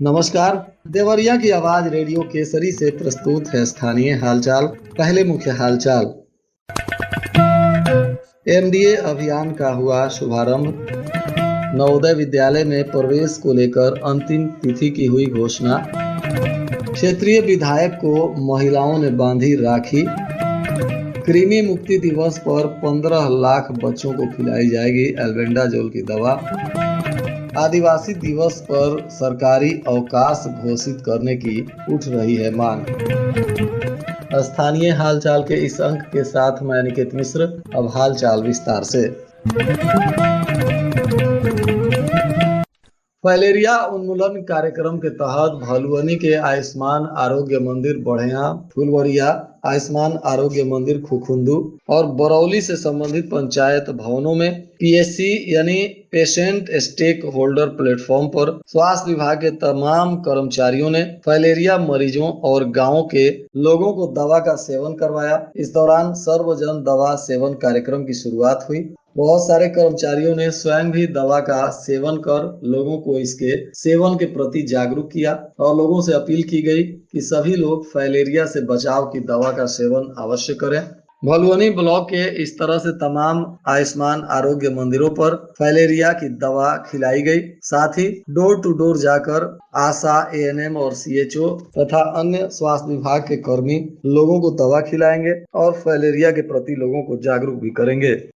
नमस्कार। देवरिया की आवाज रेडियो केसरी से प्रस्तुत है स्थानीय हालचाल। पहले मुख्य हालचाल। एमडीए अभियान का हुआ शुभारंभ। नवोदय विद्यालय में प्रवेश को लेकर अंतिम तिथि की हुई घोषणा। क्षेत्रीय विधायक को महिलाओं ने बांधी राखी। कृमि मुक्ति दिवस पर 15 लाख बच्चों को खिलाई जाएगी एल्बेंडाजोल की दवा। आदिवासी दिवस पर सरकारी अवकाश घोषित करने की उठ रही है मांग। स्थानीय हालचाल के इस अंक के साथ मैं अनिकेत मिश्र। अब हालचाल विस्तार से। फैलेरिया उन्मूलन कार्यक्रम के तहत भलुअनी के आयुष्मान आरोग्य मंदिर बढ़िया, फुलवरिया, आयुष्मान आरोग्य मंदिर खुखुंदू और बरौली से संबंधित पंचायत भवनों में पीएससी यानी पेशेंट स्टेक होल्डर प्लेटफॉर्म पर स्वास्थ्य विभाग के तमाम कर्मचारियों ने फैलेरिया मरीजों और गांवों के लोगों को दवा का सेवन करवाया। इस दौरान सर्वजन दवा सेवन कार्यक्रम की शुरुआत हुई। बहुत सारे कर्मचारियों ने स्वयं भी दवा का सेवन कर लोगों को इसके सेवन के प्रति जागरूक किया और लोगों से अपील की गई कि सभी लोग फैलेरिया से बचाव की दवा का सेवन अवश्य करें। भलुअनी ब्लॉक के इस तरह से तमाम आयुष्मान आरोग्य मंदिरों पर फैलेरिया की दवा खिलाई गई। साथ ही डोर टू डोर जाकर आशा, एएनएम और सीएचओ तथा अन्य स्वास्थ्य विभाग के कर्मी लोगों को दवा खिलाएंगे और फैलेरिया के प्रति लोगों को जागरूक भी करेंगे।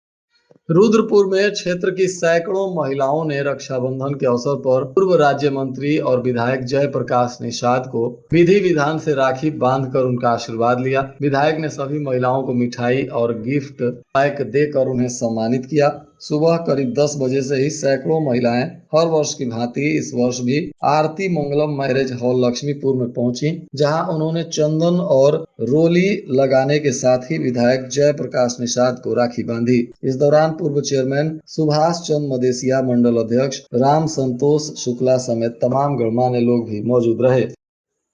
रुद्रपुर में क्षेत्र की सैकड़ों महिलाओं ने रक्षाबंधन के अवसर पर पूर्व राज्य मंत्री और विधायक जय प्रकाश निषाद को विधि विधान से राखी बांधकर उनका आशीर्वाद लिया। विधायक ने सभी महिलाओं को मिठाई और गिफ्ट पैक देकर उन्हें सम्मानित किया। सुबह करीब 10 बजे से ही सैकड़ों महिलाएं हर वर्ष की भांति इस वर्ष भी आरती मंगलम मैरिज हॉल लक्ष्मीपुर में पहुंची, जहां उन्होंने चंदन और रोली लगाने के साथ ही विधायक जय प्रकाश निषाद को राखी बांधी। इस दौरान पूर्व चेयरमैन सुभाष चंद्र मदेसिया, मंडल अध्यक्ष राम संतोष शुक्ला समेत तमाम गणमान्य लोग भी मौजूद रहे।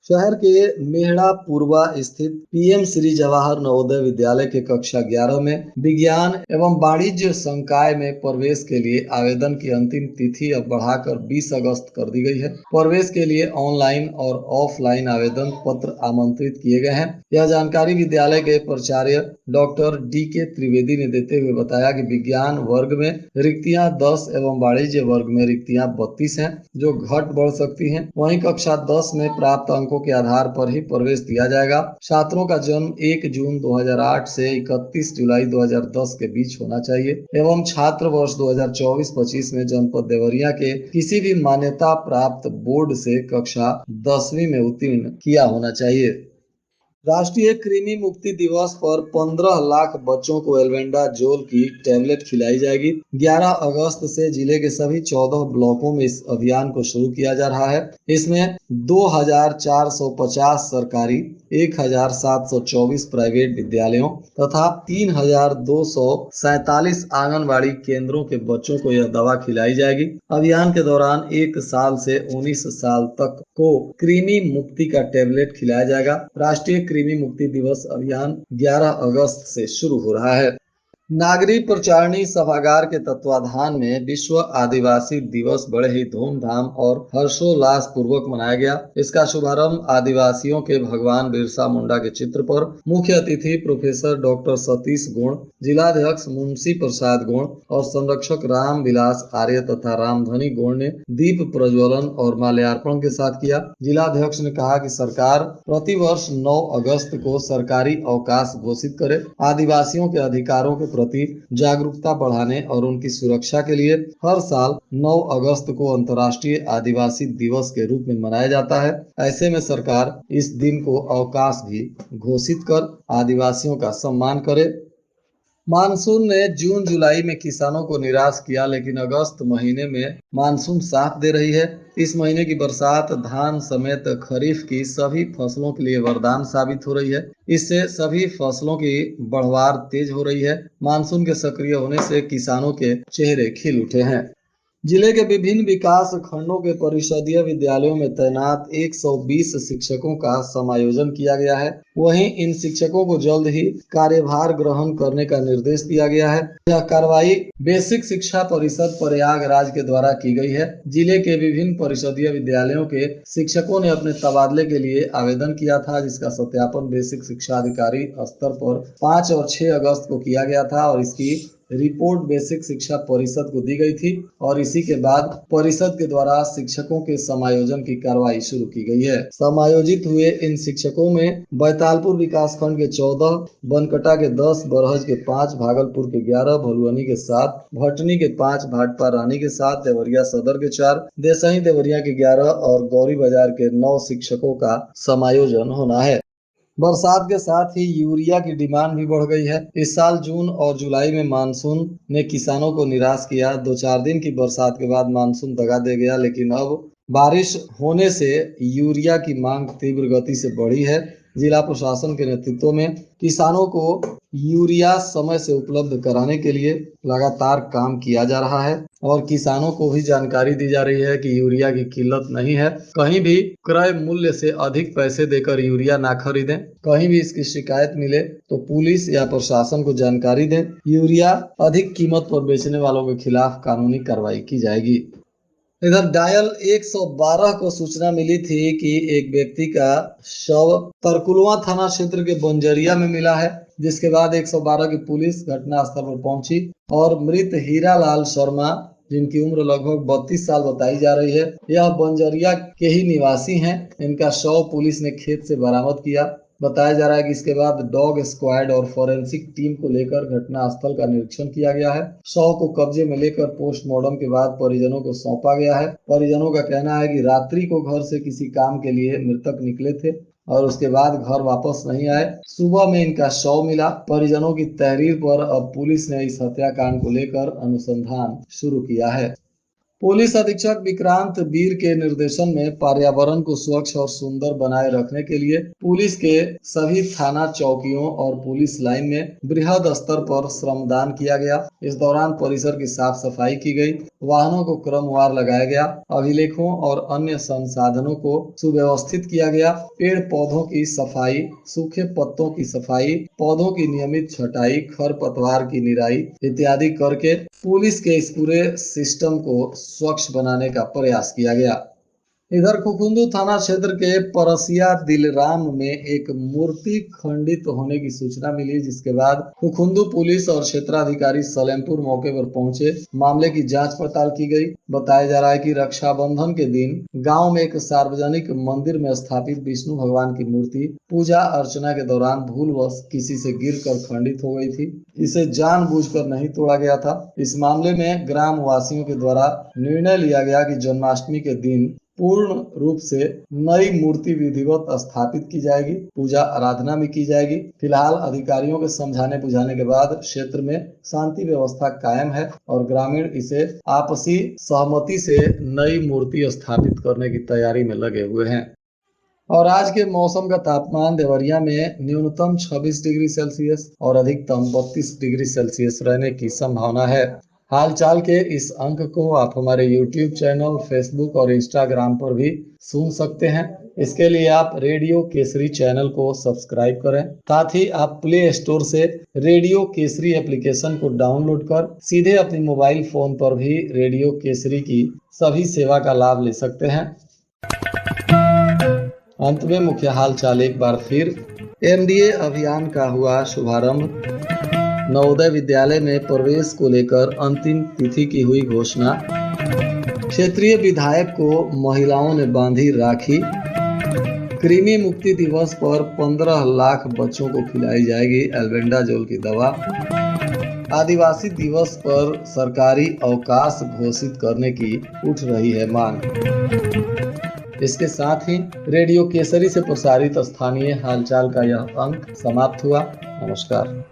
शहर के मेहड़ा पूर्वा स्थित पीएम श्री जवाहर नवोदय विद्यालय के कक्षा 11 में विज्ञान एवं वाणिज्य संकाय में प्रवेश के लिए आवेदन की अंतिम तिथि अब बढ़ाकर 20 अगस्त कर दी गई है। प्रवेश के लिए ऑनलाइन और ऑफलाइन आवेदन पत्र आमंत्रित किए गए हैं। यह जानकारी विद्यालय के प्राचार्य डॉक्टर डी.के. त्रिवेदी ने देते हुए बताया कि विज्ञान वर्ग में रिक्तियां 10 एवं वाणिज्य वर्ग में रिक्तियां 32 हैं, जो घट बढ़ सकती हैं। वहीं कक्षा 10 में प्राप्त अंकों के आधार पर ही प्रवेश दिया जाएगा। छात्रों का जन्म 1 जून 2008 से 31 जुलाई 2010 के बीच होना चाहिए एवं छात्र वर्ष 2024-25 में जनपद देवरिया के किसी भी मान्यता प्राप्त बोर्ड से कक्षा 10वीं में उत्तीर्ण किया होना चाहिए। राष्ट्रीय कृमि मुक्ति दिवस पर 15 लाख बच्चों को एल्बेंडाजोल की टैबलेट खिलाई जाएगी। 11 अगस्त से जिले के सभी 14 ब्लॉकों में इस अभियान को शुरू किया जा रहा है। इसमें 2450 सरकारी, 1724 प्राइवेट विद्यालयों तथा 3247 आंगनबाड़ी केंद्रों के बच्चों को यह दवा खिलाई जाएगी। अभियान के दौरान 1 साल से 19 साल तक को कृमि मुक्ति का टैबलेट खिलाया जाएगा। राष्ट्रीय कृमि मुक्ति दिवस अभियान 11 अगस्त से शुरू हो रहा है। नागरिक प्रचारणी सभागार के तत्वाधान में विश्व आदिवासी दिवस बड़े ही धूमधाम और हर्षोल्लास पूर्वक मनाया गया। इसका शुभारंभ आदिवासियों के भगवान बिरसा मुंडा के चित्र पर मुख्य अतिथि प्रोफेसर डॉक्टर सतीश गुण, जिलाध्यक्ष मुंशी प्रसाद गुण और संरक्षक राम विलास आर्य तथा रामधनी गुण ने दीप प्रज्वलन और माल्यार्पण के साथ किया। जिलाध्यक्ष ने कहा कि सरकार प्रतिवर्ष 9 अगस्त को सरकारी अवकाश घोषित करे। आदिवासियों के अधिकारों के प्रति जागरूकता बढ़ाने और उनकी सुरक्षा के लिए हर साल 9 अगस्त को अंतर्राष्ट्रीय आदिवासी दिवस के रूप में मनाया जाता है। ऐसे में सरकार इस दिन को अवकाश भी घोषित कर आदिवासियों का सम्मान करे। मानसून ने जून जुलाई में किसानों को निराश किया, लेकिन अगस्त महीने में मानसून साथ दे रही है। इस महीने की बरसात धान समेत खरीफ की सभी फसलों के लिए वरदान साबित हो रही है। इससे सभी फसलों की बढ़वार तेज हो रही है। मानसून के सक्रिय होने से किसानों के चेहरे खिल उठे हैं। जिले के विभिन्न विकास खंडों के परिषदीय विद्यालयों में तैनात 120 शिक्षकों का समायोजन किया गया है। वहीं इन शिक्षकों को जल्द ही कार्यभार ग्रहण करने का निर्देश दिया गया है। यह कार्रवाई बेसिक शिक्षा परिषद प्रयागराज के द्वारा की गई है। जिले के विभिन्न परिषदीय विद्यालयों के शिक्षकों ने अपने तबादले के लिए आवेदन किया था, जिसका सत्यापन बेसिक शिक्षा अधिकारी स्तर पर 5 और 6 अगस्त को किया गया था और इसकी रिपोर्ट बेसिक शिक्षा परिषद को दी गई थी और इसी के बाद परिषद के द्वारा शिक्षकों के समायोजन की कार्रवाई शुरू की गई है। समायोजित हुए इन शिक्षकों में बैतालपुर विकास खंड के 14, बनकटा के 10, बरहज के 5, भागलपुर के 11, भलुअनी के 7, भटनी के 5, भाटपा रानी के 7, देवरिया सदर के 4, देसही देवरिया के 11 और गौरी बाजार के 9 शिक्षकों का समायोजन होना है। बरसात के साथ ही यूरिया की डिमांड भी बढ़ गई है। इस साल जून और जुलाई में मानसून ने किसानों को निराश किया। 2-4 दिन की बरसात के बाद मानसून दगा दे गया, लेकिन अब बारिश होने से यूरिया की मांग तीव्र गति से बढ़ी है। जिला प्रशासन के नेतृत्व में किसानों को यूरिया समय से उपलब्ध कराने के लिए लगातार काम किया जा रहा है और किसानों को भी जानकारी दी जा रही है कि यूरिया की किल्लत नहीं है। कहीं भी क्रय मूल्य से अधिक पैसे देकर यूरिया ना खरीदें। कहीं भी इसकी शिकायत मिले तो पुलिस या प्रशासन को जानकारी दें। यूरिया अधिक कीमत पर बेचने वालों के खिलाफ कानूनी कार्रवाई की जाएगी। इधर डायल 112 को सूचना मिली थी कि एक व्यक्ति का शव तरकुलवा थाना क्षेत्र के बंजरिया में मिला है, जिसके बाद 112 की पुलिस घटनास्थल पर पहुंची और मृत हीरालाल शर्मा, जिनकी उम्र लगभग 32 साल बताई जा रही है, यह बंजरिया के ही निवासी हैं। इनका शव पुलिस ने खेत से बरामद किया। बताया जा रहा है कि इसके बाद डॉग स्क्वाड और फोरेंसिक टीम को लेकर घटनास्थल का निरीक्षण किया गया है। शव को कब्जे में लेकर पोस्टमार्टम के बाद परिजनों को सौंपा गया है। परिजनों का कहना है कि रात्रि को घर से किसी काम के लिए मृतक निकले थे और उसके बाद घर वापस नहीं आए। सुबह में इनका शव मिला। परिजनों की तहरीर पर अब पुलिस ने इस हत्याकांड को लेकर अनुसंधान शुरू किया है। पुलिस अधीक्षक विक्रांत वीर के निर्देशन में पर्यावरण को स्वच्छ और सुंदर बनाए रखने के लिए पुलिस के सभी थाना चौकियों और पुलिस लाइन में बृहद स्तर पर श्रमदान किया गया। इस दौरान परिसर की साफ सफाई की गई, वाहनों को क्रमवार लगाया गया, अभिलेखों और अन्य संसाधनों को सुव्यवस्थित किया गया। पेड़ पौधों की सफाई, सूखे पत्तों की सफाई, पौधों की नियमित छटाई, खरपतवार की निराई इत्यादि करके पुलिस के इस पूरे सिस्टम को स्वच्छ बनाने का प्रयास किया गया। इधर खुखुंदू थाना क्षेत्र के परसिया दिलराम में एक मूर्ति खंडित होने की सूचना मिली, जिसके बाद खुखुंदू पुलिस और क्षेत्राधिकारी सलेमपुर मौके पर पहुंचे। मामले की जांच पड़ताल की गई। बताया जा रहा है कि रक्षाबंधन के दिन गांव में एक सार्वजनिक मंदिर में स्थापित विष्णु भगवान की मूर्ति पूजा अर्चना के दौरान भूलवश किसी से गिरकर खंडित हो गई थी। इसे जानबूझकर नहीं तोड़ा गया था। इस मामले में ग्राम वासियों के द्वारा निर्णय लिया गया कि जन्माष्टमी के दिन पूर्ण रूप से नई मूर्ति विधिवत स्थापित की जाएगी, पूजा आराधना भी की जाएगी। फिलहाल अधिकारियों के समझाने बुझाने के बाद क्षेत्र में शांति व्यवस्था कायम है और ग्रामीण इसे आपसी सहमति से नई मूर्ति स्थापित करने की तैयारी में लगे हुए हैं। और आज के मौसम का तापमान देवरिया में न्यूनतम 26 डिग्री सेल्सियस और अधिकतम 32 डिग्री सेल्सियस रहने की संभावना है। हालचाल के इस अंक को आप हमारे YouTube चैनल, फेसबुक और इंस्टाग्राम पर भी सुन सकते हैं। इसके लिए आप रेडियो केसरी चैनल को सब्सक्राइब करें। साथ ही आप प्ले स्टोर से रेडियो केसरी एप्लीकेशन को डाउनलोड कर सीधे अपनी मोबाइल फोन पर भी रेडियो केसरी की सभी सेवा का लाभ ले सकते हैं। अंत में मुख्य हालचाल एक बार फिर। MDA अभियान का हुआ शुभारंभ। नवोदय विद्यालय में प्रवेश को लेकर अंतिम तिथि की हुई घोषणा। क्षेत्रीय विधायक को महिलाओं ने बांधी राखी। कृमि मुक्ति दिवस पर 15 लाख बच्चों को खिलाई जाएगी एल्बेंडाजोल की दवा। आदिवासी दिवस पर सरकारी अवकाश घोषित करने की उठ रही है मांग। इसके साथ ही रेडियो केसरी से प्रसारित स्थानीय हालचाल का यह अंक समाप्त हुआ। नमस्कार।